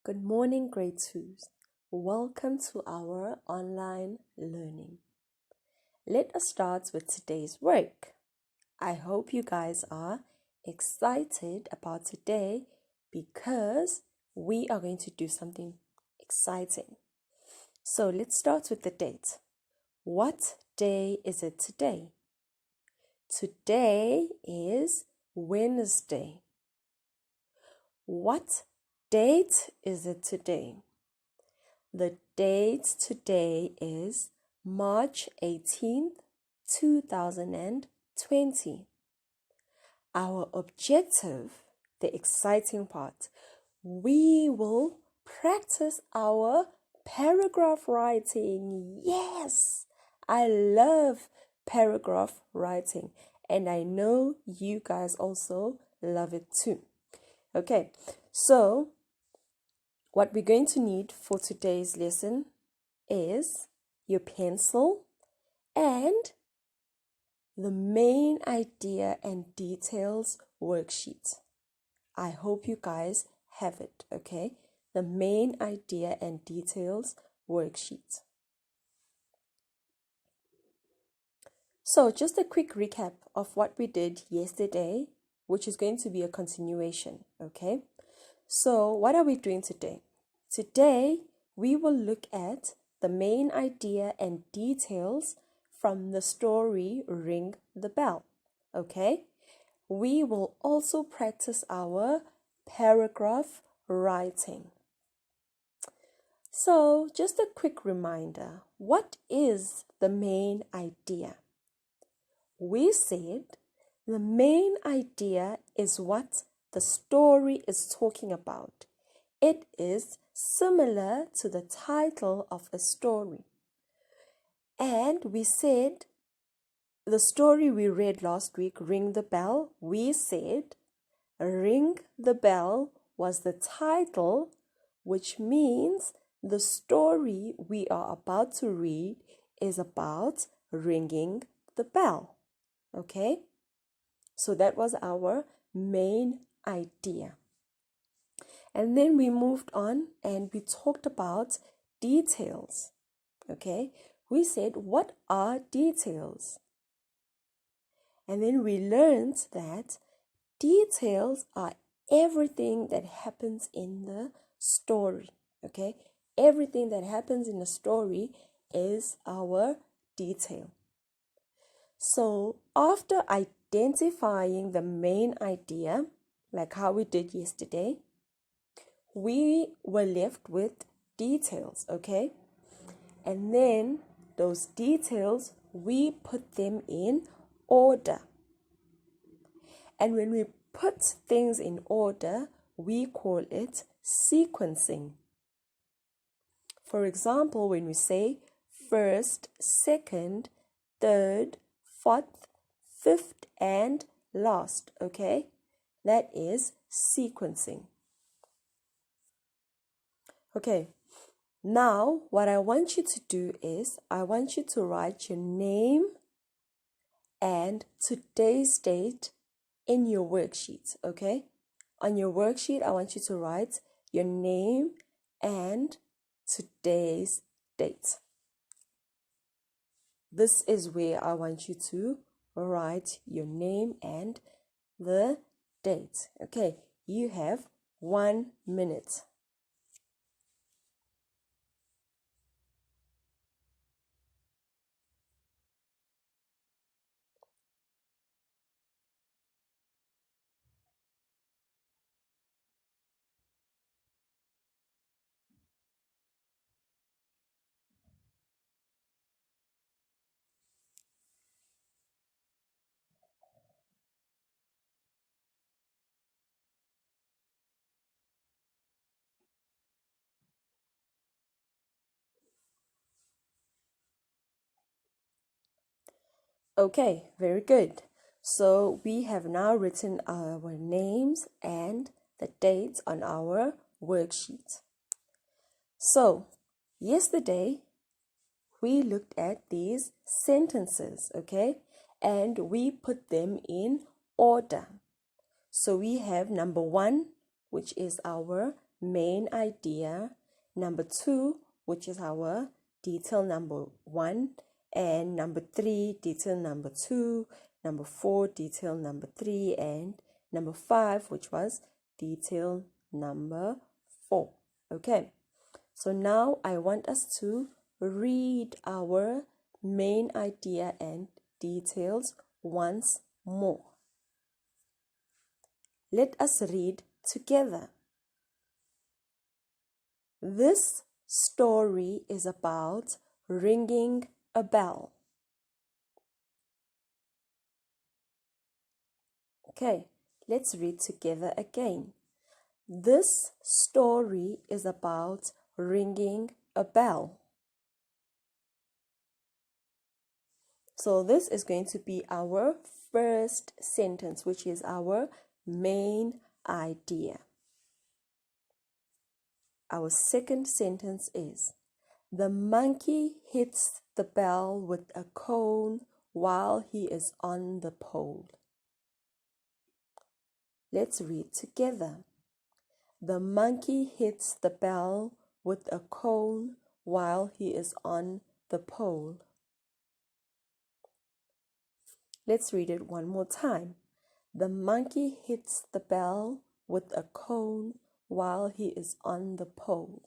Good morning, grade 2s. Welcome to our online learning. Let us start with today's work. I hope you guys are excited about today because we are going to do something exciting. So let's start with the date. What day is it today? Today is Wednesday. What date is it today? The date today is March 18th, 2020. Our objective, the exciting part, we will practice our paragraph writing. Yes, I love paragraph writing, and I know you guys also love it too. Okay, so what we're going to need for today's lesson is your pencil and the main idea and details worksheet. I hope you guys have it, okay? The main idea and details worksheet. So just a quick recap of what we did yesterday, which is going to be a continuation, okay? So what are we doing today? Today, we will look at the main idea and details from the story Ring the Bell, okay? We will also practice our paragraph writing. So, just a quick reminder, what is the main idea? We said the main idea is what the story is talking about. It is similar to the title of a story. And we said the story we read last week, Ring the Bell, we said Ring the Bell was the title, which means the story we are about to read is about ringing the bell. Okay? So that was our main idea. And then we moved on and we talked about details. Okay? We said, what are details? And then we learned that details are everything that happens in the story. Okay? Everything that happens in the story is our detail. So after identifying the main idea, like how we did yesterday, we were left with details, okay? And then those details, we put them in order. And when we put things in order, we call it sequencing. For example, when we say first, second, third, fourth, fifth, and last, okay? That is sequencing. Okay, now what I want you to do is I want you to write your name and today's date in your worksheet, okay? On your worksheet, I want you to write your name and today's date. This is where I want you to write your name and the date. Okay, you have 1 minute. Okay, very good. So we have now written our names and the dates on our worksheet. So yesterday we looked at these sentences, okay? And we put them in order. So we have number 1, which is our main idea, number 2, which is our detail number 1, and number 3, detail number 2, number 4, detail number 3, and number 5, which was detail number 4. Okay, so now I want us to read our main idea and details once more. Let us read together. This story is about ringing a bell. Okay, let's read together again. This story is about ringing a bell. So this is going to be our first sentence, which is our main idea. Our second sentence is, the monkey hits the bell with a cone while he is on the pole. Let's read together. The monkey hits the bell with a cone while he is on the pole. Let's read it one more time. The monkey hits the bell with a cone while he is on the pole.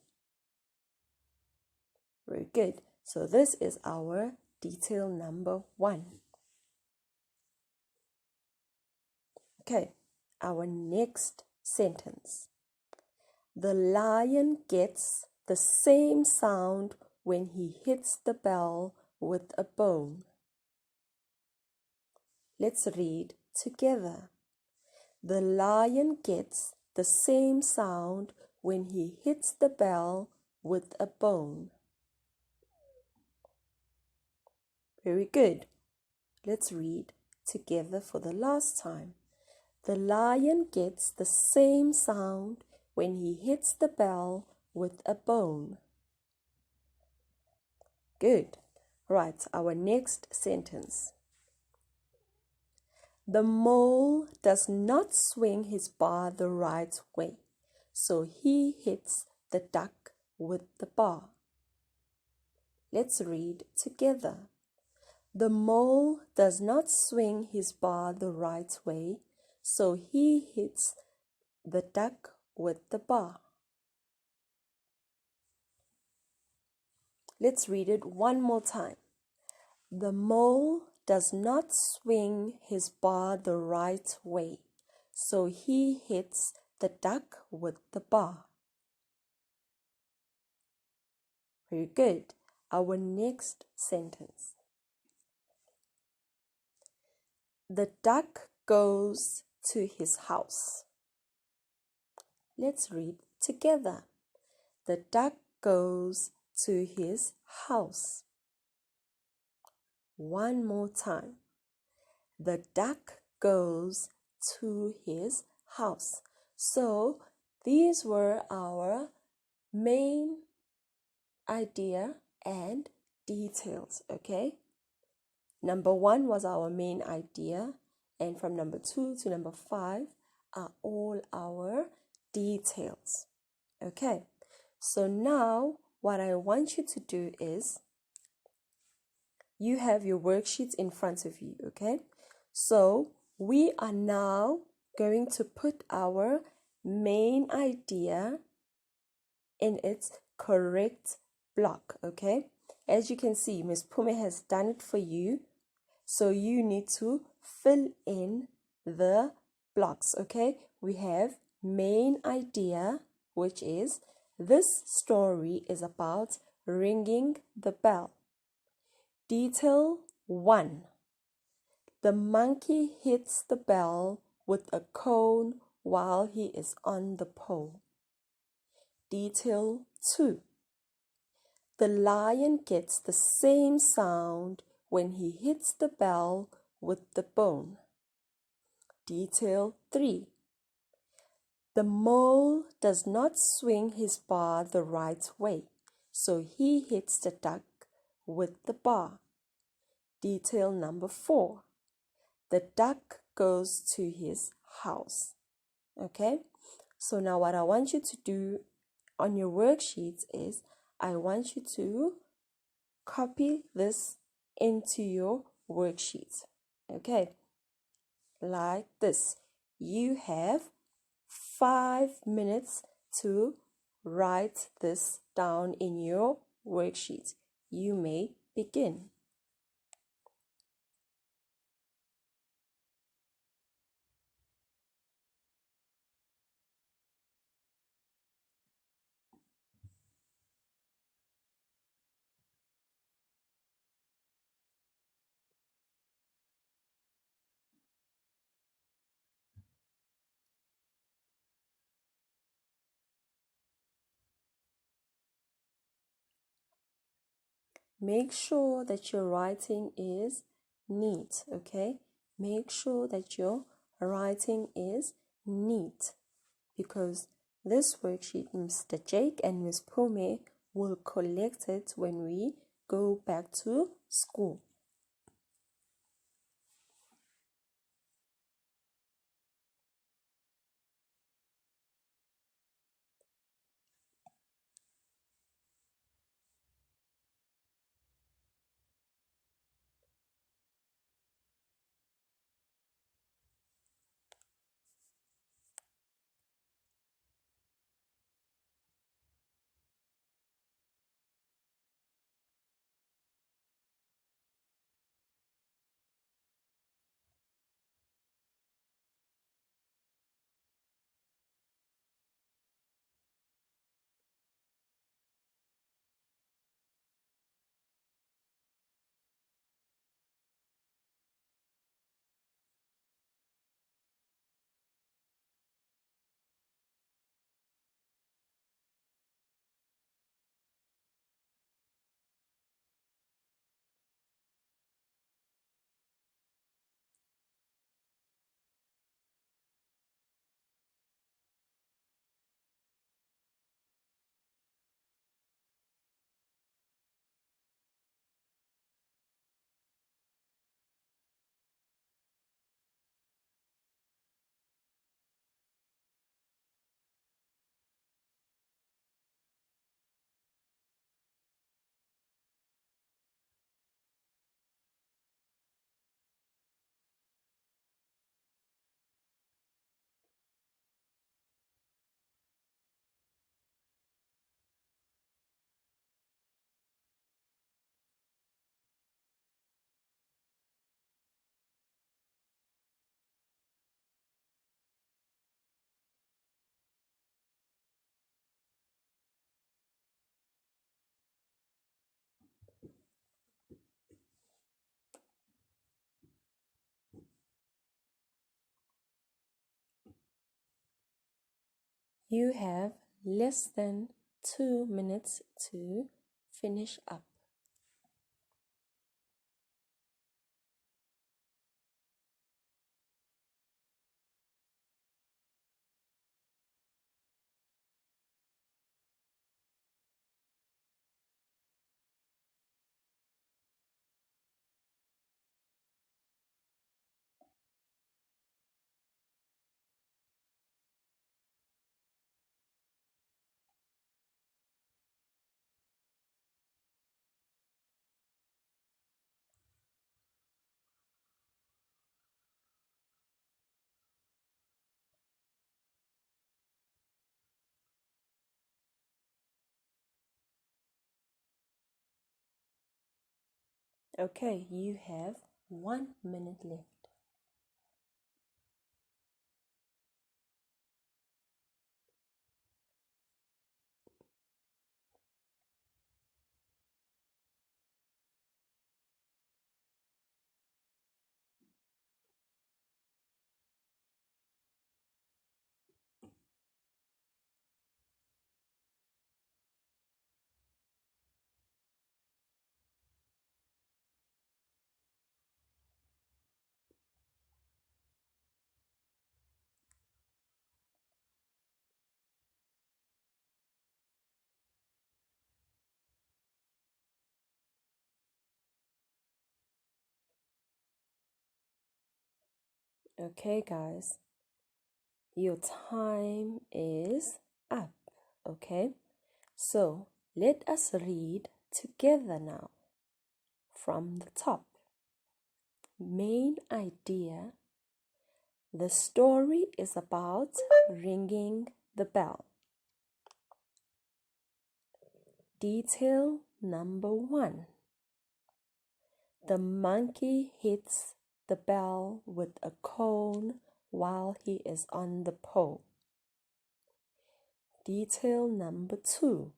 Very good. So this is our detail number 1. Okay, our next sentence. The lion gets the same sound when he hits the bell with a bone. Let's read together. The lion gets the same sound when he hits the bell with a bone. Very good. Let's read together for the last time. The lion gets the same sound when he hits the bell with a bone. Good. Right, our next sentence. The mole does not swing his bar the right way, so he hits the duck with the bar. Let's read together. The mole does not swing his bar the right way, so he hits the duck with the bar. Let's read it one more time. The mole does not swing his bar the right way, so he hits the duck with the bar. Very good. Our next sentence. The duck goes to his house. Let's read together. The duck goes to his house. One more time. The duck goes to his house. So these were our main idea and details, okay? Number 1 was our main idea, and from number 2 to number 5 are all our details, okay? So now what I want you to do is, you have your worksheets in front of you, okay? So we are now going to put our main idea in its correct block, okay? As you can see, Ms. Pume has done it for you. So you need to fill in the blocks, okay? We have main idea, which is, this story is about ringing the bell. Detail 1. The monkey hits the bell with a cone while he is on the pole. Detail 2. The lion gets the same sound when he hits the bell with the bone. Detail 3. The mole does not swing his bar the right way, so he hits the duck with the bar. Detail number 4. The duck goes to his house. Okay, So now what I want you to do on your worksheets is I want you to copy this into your worksheets. Okay, like this. You have 5 minutes to write this down in your worksheet. You may begin. Make sure that your writing is neat, okay? Make sure that your writing is neat because this worksheet, Mr. Jake and Miss Pume will collect it when we go back to school. You have less than 2 minutes to finish up. Okay, you have 1 minute left. Okay, guys, Your time is up. Okay, so let us read together now from the top. Main idea. The story is about ringing the bell. Detail number 1. The monkey hits the bell with a cone while he is on the pole. Detail number 2.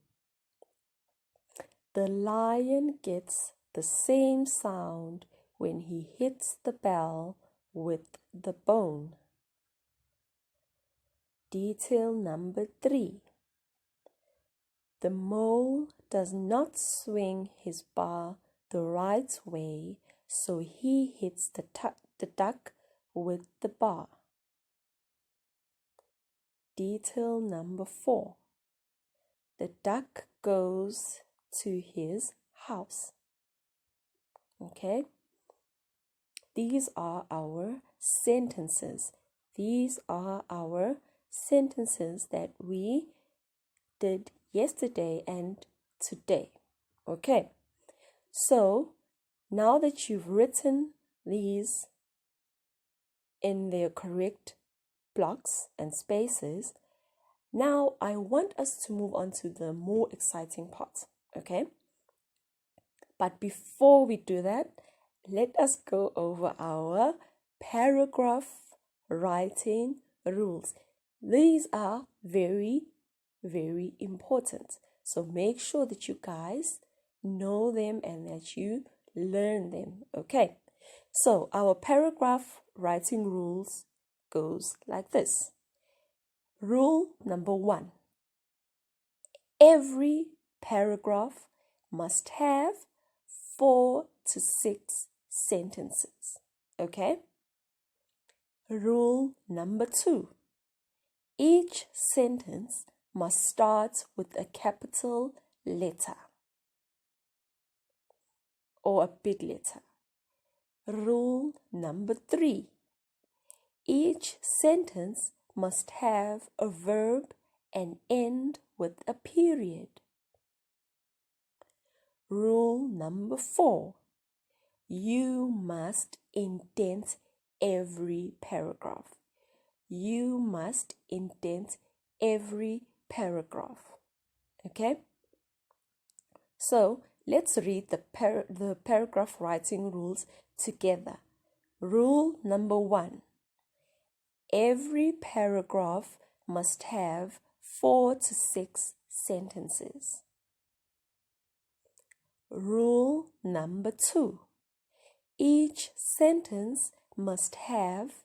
The lion gets the same sound when he hits the bell with the bone. Detail number 3. The mole does not swing his bar the right way, so he hits the duck with the bar. Detail number 4. The duck goes to his house. Okay? These are our sentences. These are our sentences that we did yesterday and today. Okay? So, now that you've written these in their correct blocks and spaces, now I want us to move on to the more exciting part, okay? But before we do that, let us go over our paragraph writing rules. These are very, very important. So make sure that you guys know them and that you learn them, okay? So our paragraph writing rules goes like this. Rule number 1. Every paragraph must have 4 to 6 sentences. Okay? Rule number 2. Each sentence must start with a capital letter or a big letter. Rule number 3. Each sentence must have a verb and end with a period. Rule number 4. You must indent every paragraph. You must indent every paragraph. Okay? So, let's read the paragraph writing rules together. Rule number 1. Every paragraph must have 4 to 6 sentences. Rule number 2. Each sentence must start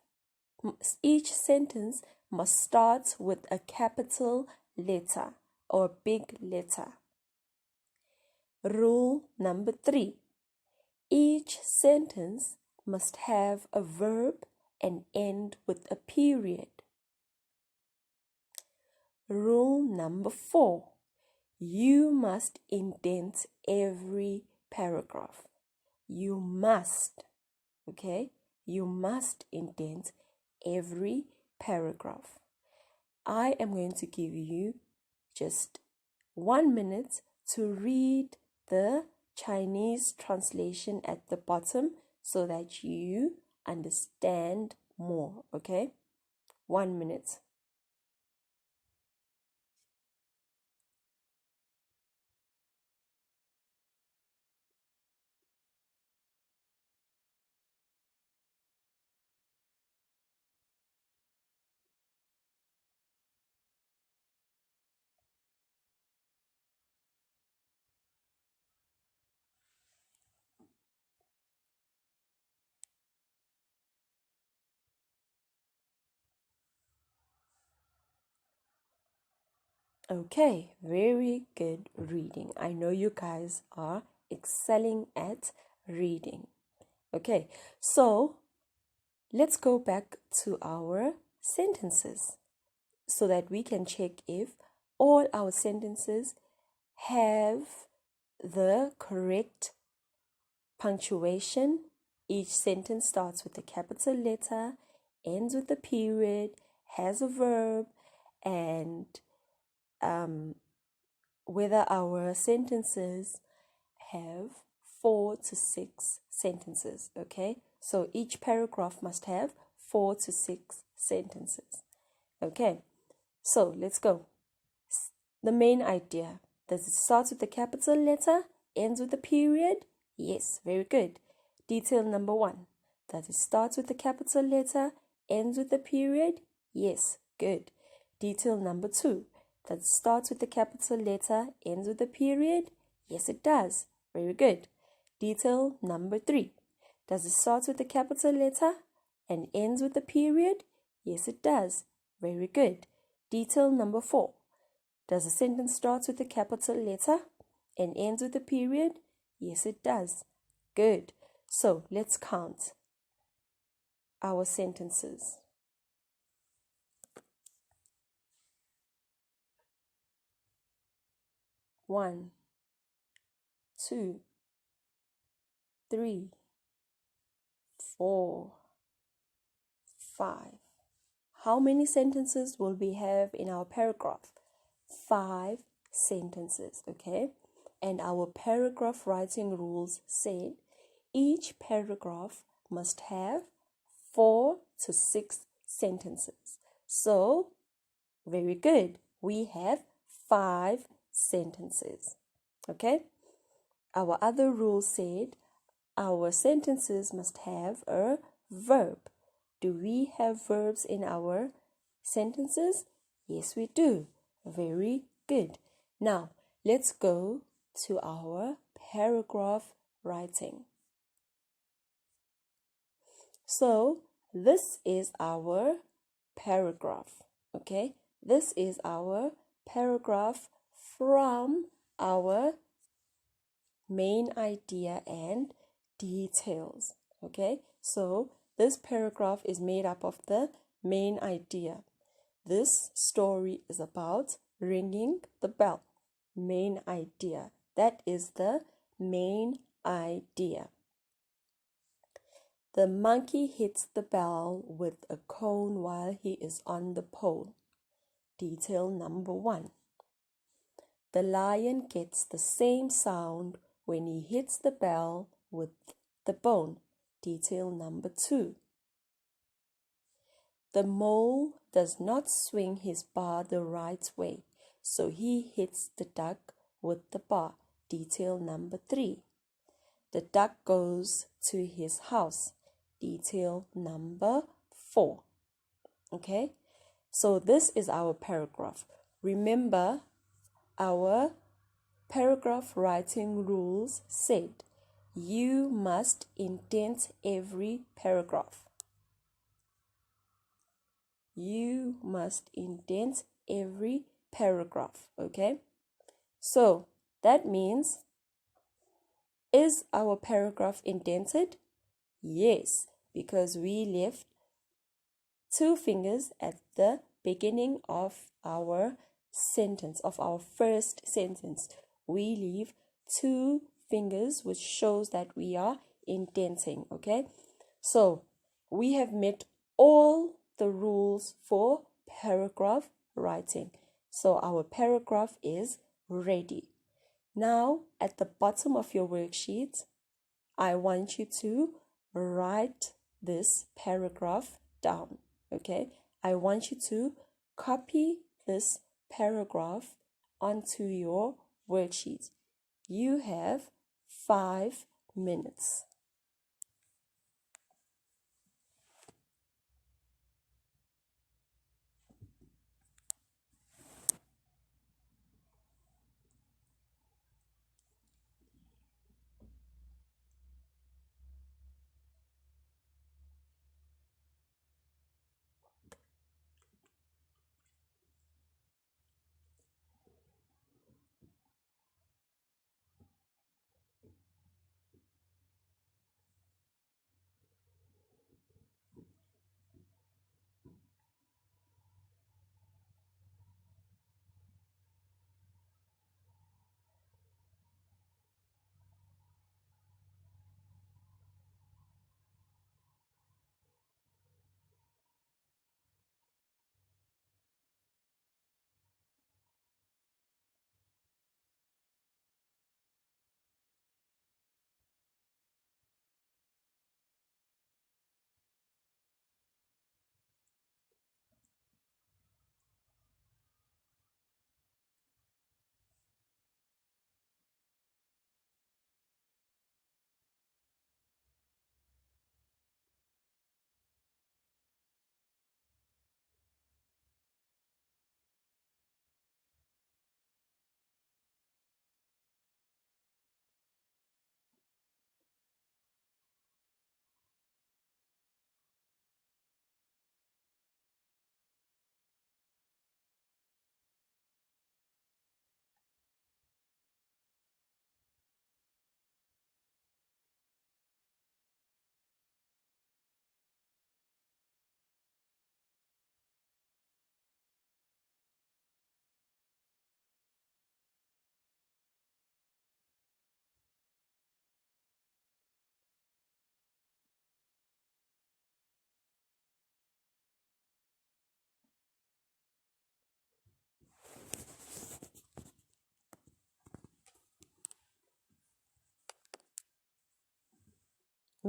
with a capital letter or big letter. Rule number 3. Each sentence must have a verb and end with a period. Rule number 4. You must indent every paragraph. You must, okay? You must indent every paragraph. I am going to give you just 1 minute to read the Chinese translation at the bottom so that you understand more, okay? 1 minute. Okay, very good reading. I know you guys are excelling at reading. Okay, so let's go back to our sentences so that we can check if all our sentences have the correct punctuation. Each sentence starts with a capital letter, ends with a period, has a verb, and whether our sentences have 4 to 6 sentences. Okay, so each paragraph must have 4 to 6 sentences. Okay, so let's go. The main idea. Does it start with the capital letter, ends with a period? Yes, very good. Detail number 1. Does it start with the capital letter, ends with a period? Yes, good. Detail number 2. Does it start with the capital letter, ends with a period? Yes, it does. Very good. Detail number 3. Does it start with the capital letter and ends with a period? Yes, it does. Very good. Detail number 4. Does a sentence start with a capital letter and ends with a period? Yes, it does. Good. So let's count our sentences. 1, 2, 3, 4, 5. How many sentences will we have in our paragraph? 5 sentences, okay? And our paragraph writing rules said each paragraph must have 4 to 6 sentences. So, very good. We have 5 sentences, okay? Our other rule said our sentences must have a verb. Do we have verbs in our sentences? Yes, we do. Very good. Now, let's go to our paragraph writing. So, this is our paragraph, okay? This is our paragraph from our main idea and details, okay? So, this paragraph is made up of the main idea. This story is about ringing the bell. Main idea. That is the main idea. The monkey hits the bell with a cone while he is on the pole. Detail number 1. The lion gets the same sound when he hits the bell with the bone. Detail number 2. The mole does not swing his bar the right way, so he hits the duck with the bar. Detail number 3. The duck goes to his house. Detail number 4. Okay, so this is our paragraph. Remember, our paragraph writing rules said you must indent every paragraph. You must indent every paragraph, okay? So that means, is our paragraph indented? Yes, because we left 2 fingers at the beginning of our sentence, of our first sentence. We leave 2 fingers, which shows that we are indenting, okay? So we have met all the rules for paragraph writing. So our paragraph is ready. Now, at the bottom of your worksheet, I want you to write this paragraph down, okay? I want you to copy this paragraph onto your worksheet. You have 5 minutes.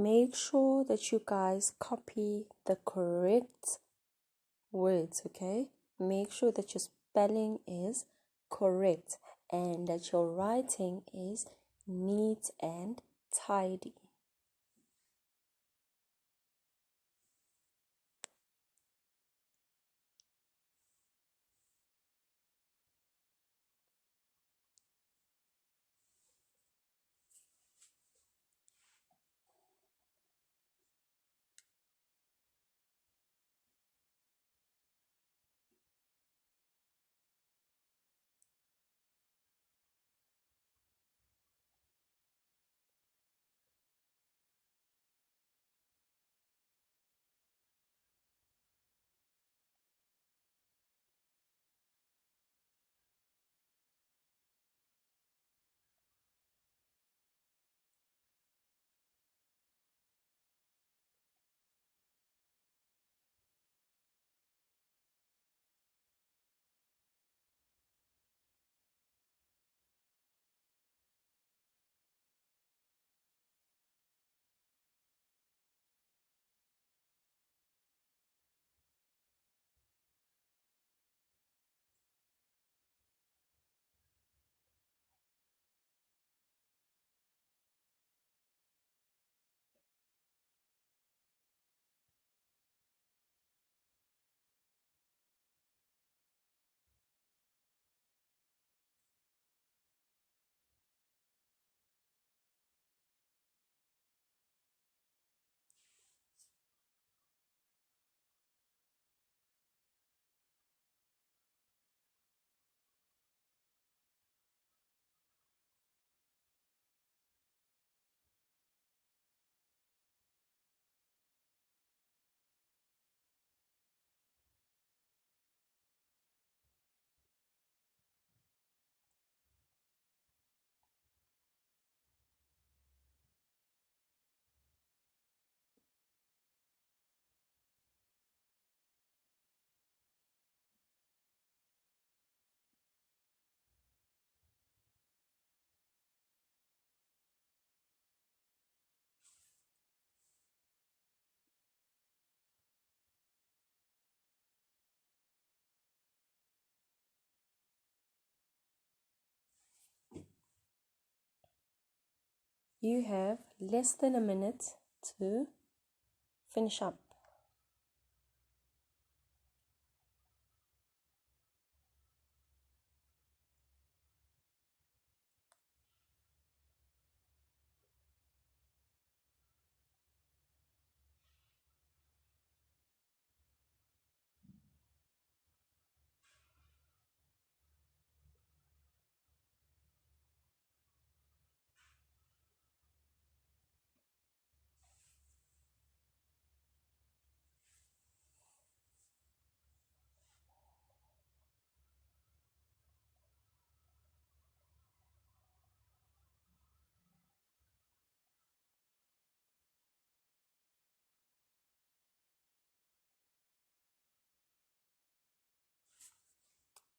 make sure that you guys copy the correct words, okay? Make sure that your spelling is correct and that your writing is neat and tidy. You have less than a minute to finish up.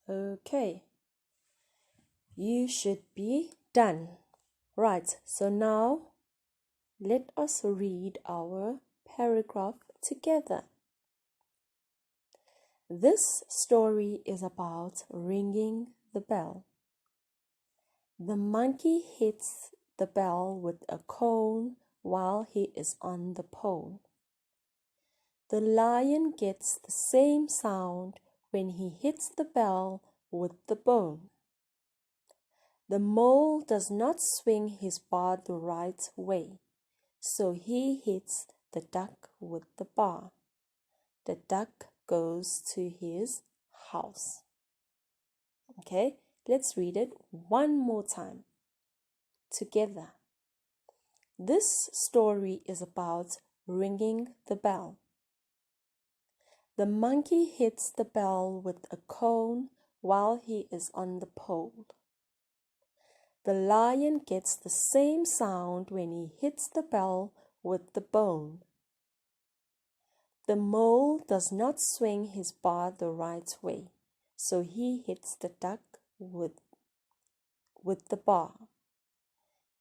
Okay, you should be done. Right, so now let us read our paragraph together. This story is about ringing the bell. The monkey hits the bell with a cone while he is on the pole. The lion gets the same sound when he hits the bell with the bone. The mole does not swing his bar the right way, so he hits the duck with the bar. The duck goes to his house. Okay, let's read it one more time together. This story is about ringing the bell. The monkey hits the bell with a cone while he is on the pole. The lion gets the same sound when he hits the bell with the bone. The mole does not swing his bar the right way, so he hits the duck with the bar.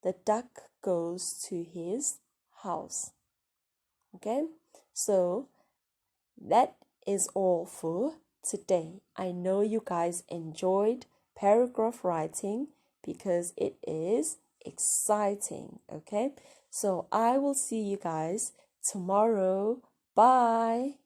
The duck goes to his house. Okay, so that is all for today. I know you guys enjoyed paragraph writing because it is exciting. Okay, so I will see you guys tomorrow. Bye.